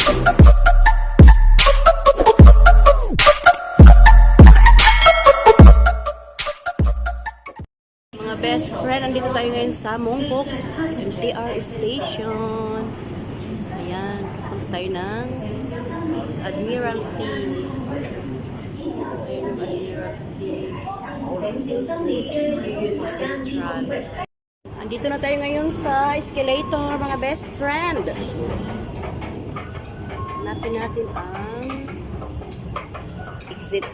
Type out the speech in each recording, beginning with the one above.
Mga best friend, andito tayo ngayon sa Mongkok MTR Station. Ayan, punta tayo ng Admiralty. Ayan yung Admiralty Central. Andito na tayo ngayon sa escalator, mga best friend. Hanapin natin ang exit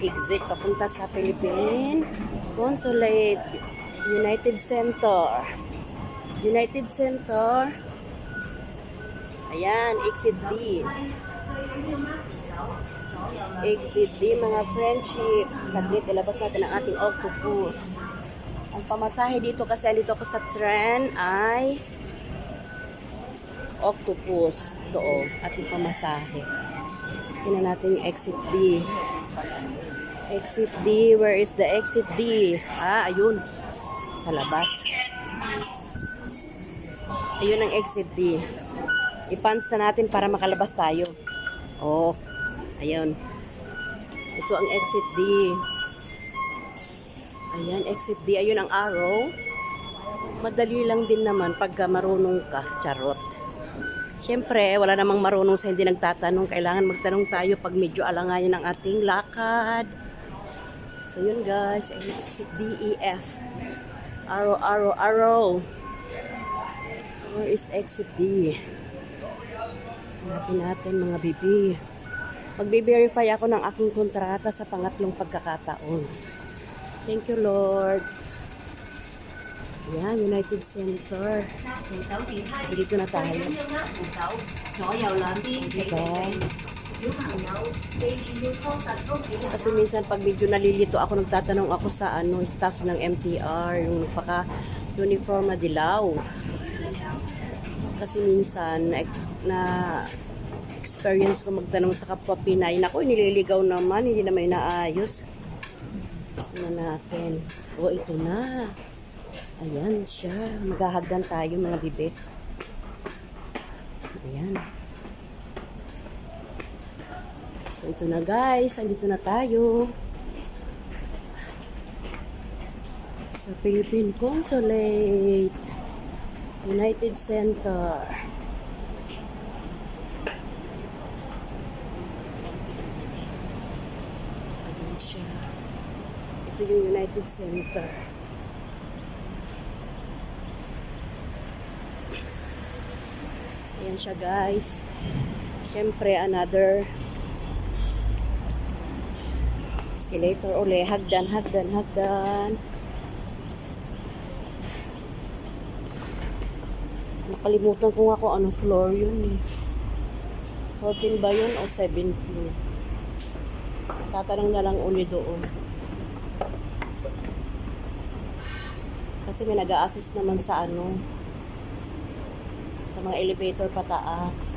papunta sa Philippine Consulate. United Center. Ayan, exit D. Exit D, mga friendship. Saglit, ilabas natin ang ating octopus. Ang pamasahe dito, kasi andito ako sa tren, ay octopus. Ito o, ating pamasahe. Tingnan natin yung exit D. Exit D, where is the exit D? Ah, ayun. Sa labas. Ayun ang exit D. I-pants na natin para makalabas tayo. Oh, ayun. Ito ang exit D. Ayan, exit D. Ayun ang arrow. Madali lang din naman pagka marunong ka. Charot. Siyempre, wala namang marunong sa hindi nagtatanong. Kailangan magtanong tayo pag medyo alangayan ang ating lakad. So yun guys, ayun, exit D, E, F. Arrow. Where is exit D? Hanapin natin mga bibi. Magbe-verify ako ng aking kontrata sa pangatlong pagkakataon. Thank you, Lord. Yan, United Center. Dito na tayo. Diba? Kasi minsan pag medyo nalilito ako, nagtatanong ako sa staff ng MTR, yung paka-uniform na dilaw. Kasi minsan na experience ko magtanong sa kapwa Pinay, naku, nililigaw naman, hindi naman inaayos. Tingnan natin. O, ito na. Ayan siya. Maghahagdan tayo, mga bibit. Ayan. So, ito na guys. Andito na tayo. Sa Philippine Consulate. United Center. Ayan siya. Ito yung United Center. Ayan siya guys. Siyempre, another escalator uli. Hagdan. Nakalimutan ko nga kung anong floor yun eh. 14 ba yun o 17? Tatanong na lang uli doon. Kasi may nag-a-assist naman sa sa mga elevator pataas.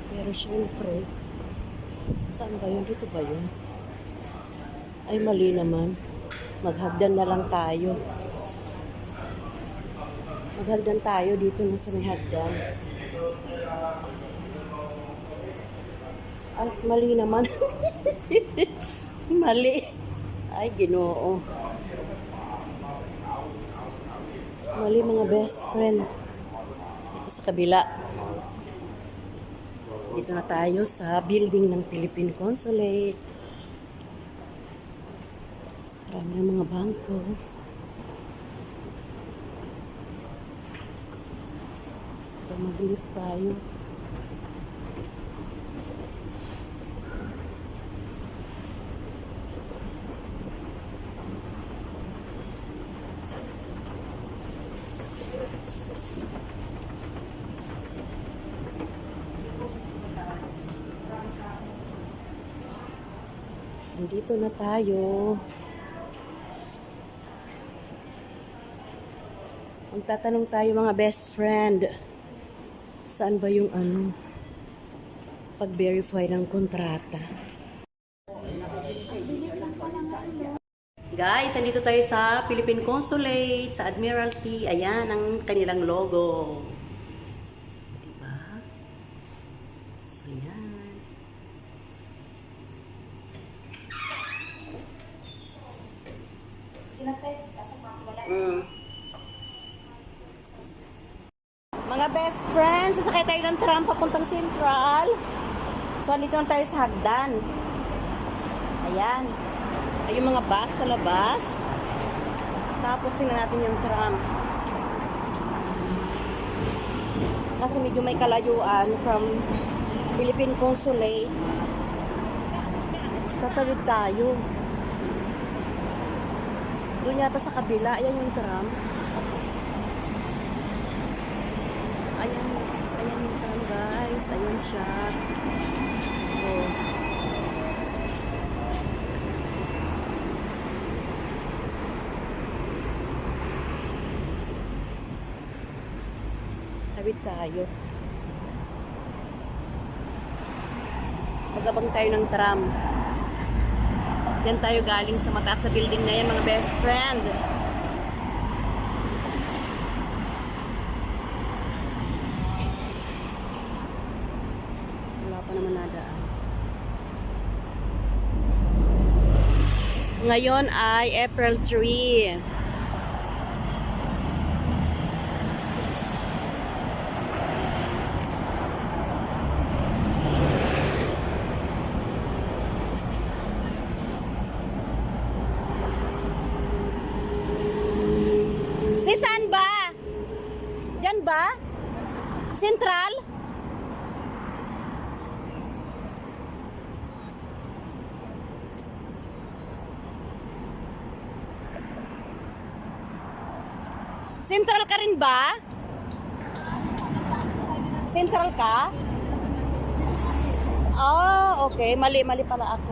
Pero syempre, saan ba yun? Dito ba yun? Ay, mali naman. Maghagdan na lang tayo. Maghagdan tayo dito na sa may hagdan. Ay, mali naman. Mali. Ay, Ginoo. Mali mga best friend. Ito sa kabila. Dito na tayo sa building ng Philippine Consulate. Marami ng mga bangko. Ito, mag-lift tayo. Nandito na tayo. Magtatanong tayo mga best friend. Saan ba yung pag-verify ng kontrata? Guys, andito tayo sa Philippine Consulate, sa Admiralty. Ayan ang kanilang logo. Diba? So, yan. Mga best friends, sasakay tayo ng tram papuntang Central. So, andito na tayo sa hagdan. Ayan. Ay, yung mga bus sa labas. Tapos, tingnan natin yung tram. Kasi medyo may kalayuan from Philippine Consulate. Tatawid tayo. Doon yata sa kabila. Ayan yung tram. Ayan yung tram, guys. Ayan siya. Oh. Tawid tayo. Magabang tayo ng tram. Diyan tayo galing sa mataas na building na yan, mga best friend. Wala pa naman nadaan. Ngayon ay April 3. Si saan ba? Diyan ba? Central? Central ka rin ba? Central ka? Oh, okay. Mali pala ako.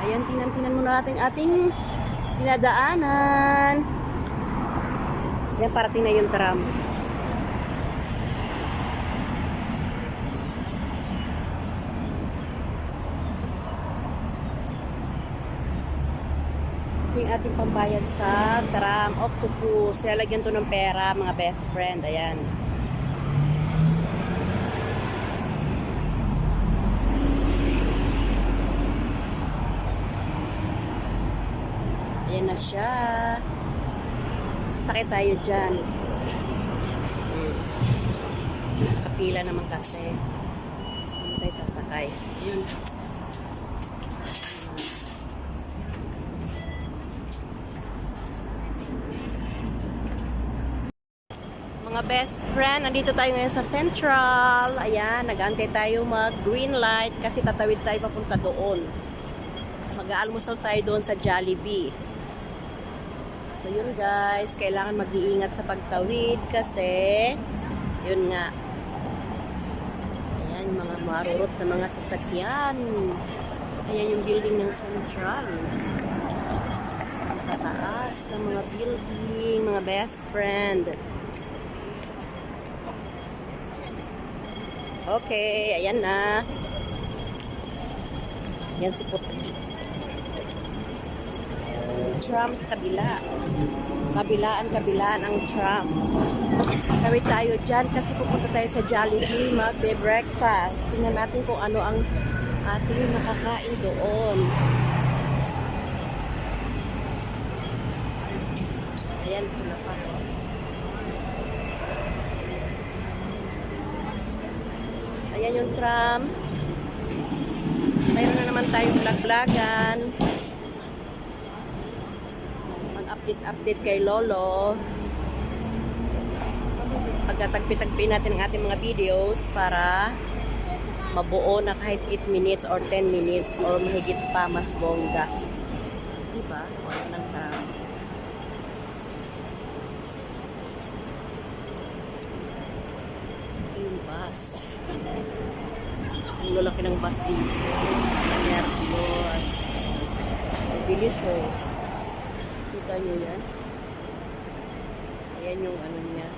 Ayan, tinan muna natin ating dinadaanan. Yan, parating na yung tram. Ito yung ating pambayad sa tram. Octopus. Lalagyan to ng pera, mga best friend. Ayan. Ayan na siya. Sasakay tayo dyan. Kapila naman kasi. Ano tayo sasakay? Ayun. Mga best friend, nandito tayo ngayon sa Central. Ayan, nag-aantay tayo mag-green light kasi tatawid tayo papunta doon. Mag-aalmusal tayo doon sa Jollibee. So yun guys, kailangan mag-iingat sa pagtawid kasi yun nga. Ayan, mga marurot na mga sasakyan. Ayan yung building ng Central. Ang tataas ng mga building, mga best friend. Okay, ayan na. Yan si Puti. Tram sa kabila. Kabilaan ang tram. Kawit tayo dyan kasi pupunta tayo sa Jollibee magbe-breakfast. Tingnan natin kung ano ang ating makakain doon. Ayan, pula pa. Ayan yung tram. Mayroon na naman tayong vlog-vlogan. Mag-update kay Lolo. Pagkatagpi-tagpi natin ang ating mga videos para mabuo na kahit 8 minutes or 10 minutes or mahigit pa, mas bongga. Diba? Wala ng tram. Ito yung bus. Ang lalaki ng bus dito. Nervous. Bilis oh. Kita nyo yan? Ayan yung ano niya.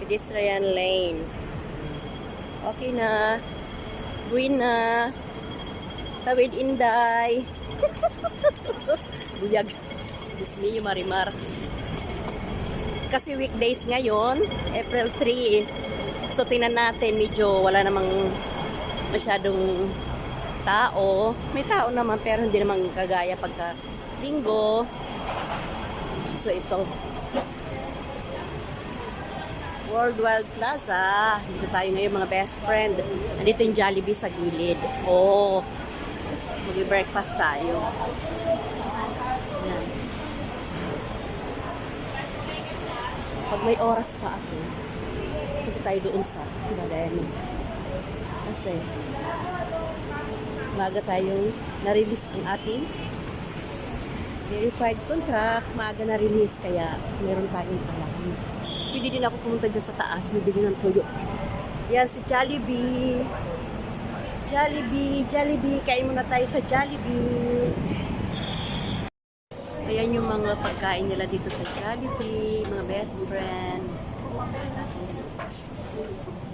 Pedestrian lane. Okay na. Green na. Tawid Inday. Buyag. Diyos me, Marimar. Kasi weekdays ngayon, April 3. So, tingnan natin, medyo wala namang masyadong tao. May tao naman, pero hindi naman kagaya pagka linggo. So, ito. World Wild Plaza. Dito tayo ngayon, mga best friend. Nandito yung Jollibee sa gilid. Oh, mag-breakfast tayo. Yan. Pag may oras pa ako, dito tayo doon sa Galeno. Kasi, maaga tayong na-release ang ating verified contract. Maaga na-release, kaya meron tayong kailangan. Pwede din ako pumunta dyan sa taas, bibili ng tuyo. Yan, si Jollibee. Jollibee. Kain muna tayo sa Jollibee. Ayan yung mga pagkain nila dito sa Jollibee, mga best friend.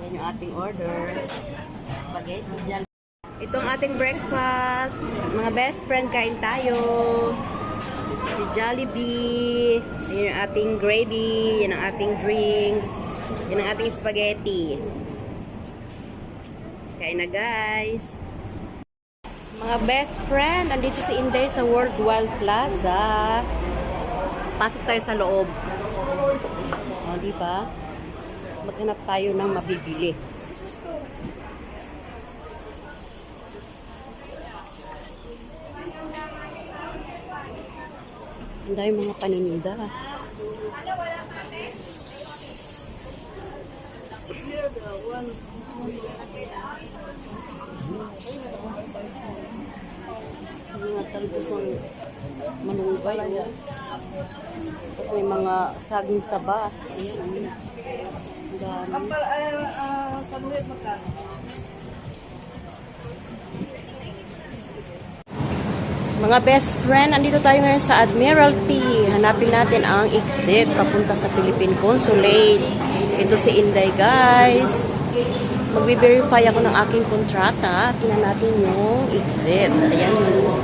Ayan yung ating order. Spaghetti, Jollibee. Itong ating breakfast. Mga best friend, kain tayo. Si Jollibee. Ayan yung ating gravy. Yan ang ating drinks. Yan ang ating spaghetti. Kain na, guys. Mga best friend, nandito si Inday sa World Wild Plaza. Pasok tayo sa loob. O, di ba? Maghanap tayo ng mabibili. Ang dami mga paninda. Mga talbosong manunggay. Tapos may mga saging saba. Ayan. Ang dami. Mga best friend, andito tayo ngayon sa Admiralty. Hanapin natin ang exit papunta sa Philippine Consulate. Ito si Inday, guys. Magbe-verify ako ng aking kontrata. Tingnan natin yung exit. Ayan yung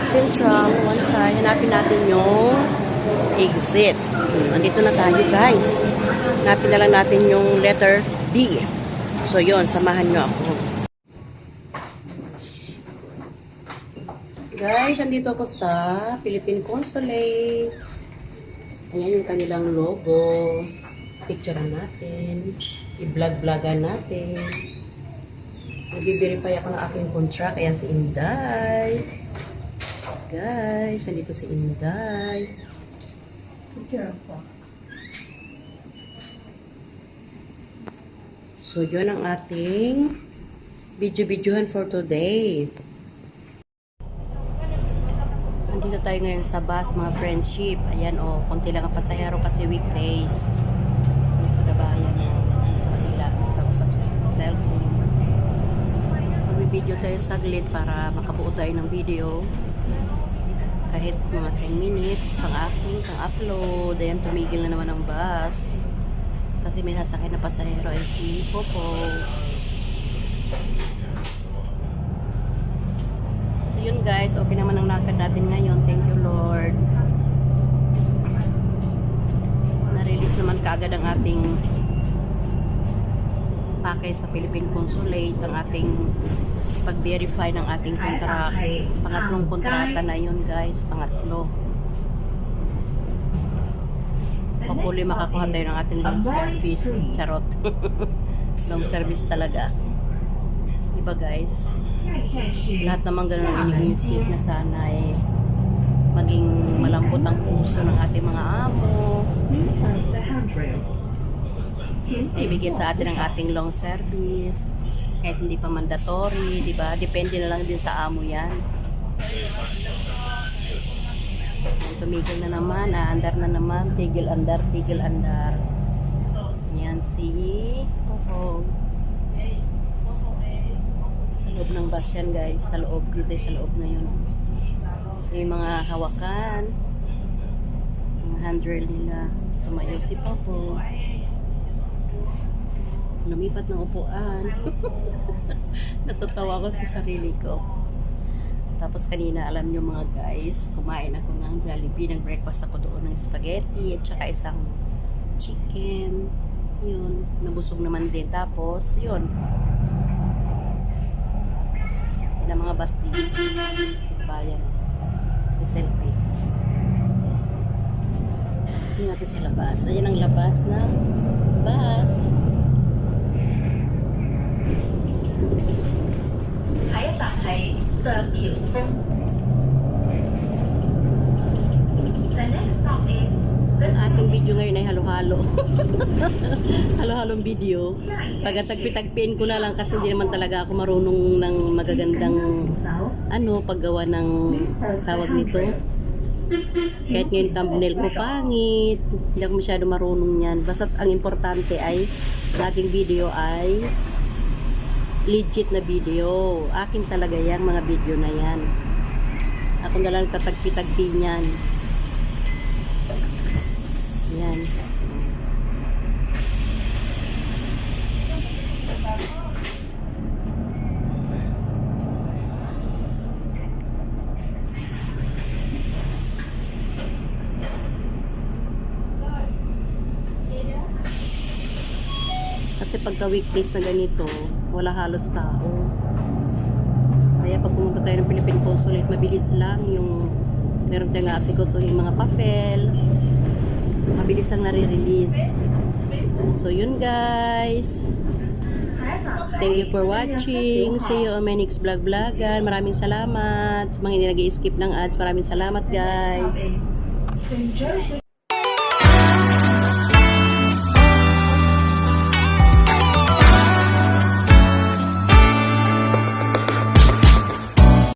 Central. One try. Hanapin natin yung exit. Andito na tayo, guys. Hanapin na lang natin yung letter D. So, yun. Samahan nyo ako. Guys, andito ako sa Philippine Consulate. Ayan yung kanilang logo. Picturean natin. I-vlog-vlogan natin. Nag-verify ako ng aking contract. Ayan si Inday. Guys, andito si Inday. Picture ako. So, yun ang ating video-videohan for today. Andito tayo ngayon sa bus, mga friendship. Ayan o, konti lang ang pasahero kasi weekdays. Sa kabayan o, sa kanila. Tapos sa cellphone. Mag-video tayo saglit para makabuo tayo ng video. Kahit mga 10 minutes, pang-upload. Ayan, tumigil na naman ang bus. Kasi may sasakay na pasahero ay si Popo. Yun guys, okay naman ang lakad natin ngayon. Thank you Lord. Na-release naman kaagad ang ating package sa Philippine Consulate, ang ating pag-verify ng ating contract. Pangatlong kontrata na yun guys, pangatlo. Hopefully makakuha tayo ng ating long service. Charot. Long service talaga. Diba guys? Lahat naman ganun ang iniisip na sana maging malambot ang puso ng ating mga amo. Ibigay sa atin ang ating long service kahit hindi pa mandatory, di ba? Depende na lang din sa amo yan. Tumigil na naman, andar na naman, tigil andar. Yan si Popo. Sa loob ng bus yan guys, sa loob, dito sa loob na yun. May mga hawakan, mga handrail nila. Tumayo si Popo. Lumipat ng upuan. Natatawa ko sa sarili ko. Tapos kanina, alam nyo mga guys, kumain ako ng Jollibee. Nag-breakfast ako doon ng spaghetti at saka isang chicken. Yun, nabusog naman din. Tapos, yun. Yan ang mga bus dito. Bayan. May selfie. Tingnan natin sa labas. Ayan ang labas ng bus. 下一站係上瑤峰。The next stop is Ang ating video ngayon ay halo-halo. Halo-halong video. Pagkatagpi-tagpiin ko na lang kasi hindi naman talaga ako marunong ng magagandang paggawa ng tawag nito. Kahit ngayon thumbnail ko pangit. Hindi ako masyado marunong yan. Basta ang importante ay sa ating video ay legit na video. Akin talaga yan, mga video na yan. Ako na lang tatagpi-tagpi niyan. Yan. Kasi pagka weekdays na ganito, wala halos tao. Kaya pag pumunta tayo ng Philippine Consulate, mabilis lang yung meron tayong asikusuhin mga papel. Mabilis lang nare-release. So yun guys. Thank you for watching. See you on my next vlog-vlogan. Maraming salamat. Sa mga hindi nag-i-skip ng ads, maraming salamat guys.